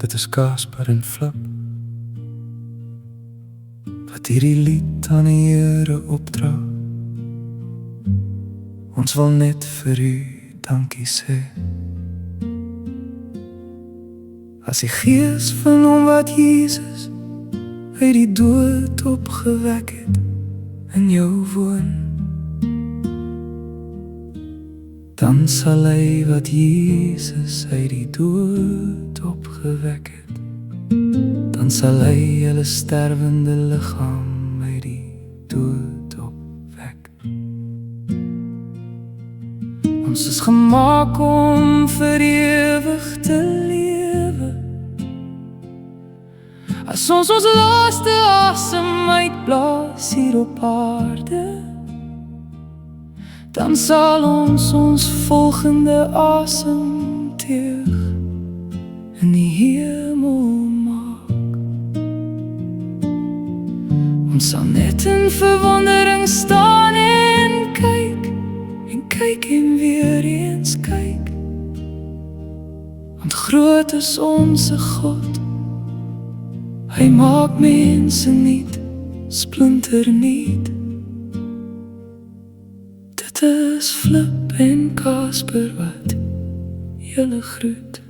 Dit is Casper en Flip wat hierdie lied aan die Here opdra. Ons wil net vir u dankie sê. As die gees van hom wat Jesus uit die dood opgewek het in jou woon, dan sal hy wat Jesus uit die dood opgewek het, dan sal hy julle sterwende liggaam uit die dood opwek. Ons is gemaak om vir ewig te lewe. As ons laaste asem uitblaas hier op aarde, dan sal ons volgende asem teug in die hemel maak. Ons sal net in verwondering staan en kyk en weer eens kyk. Want groot is onze God, hy maak mense niet, splinter niet. Dit is Flip en Casper wat julle groet.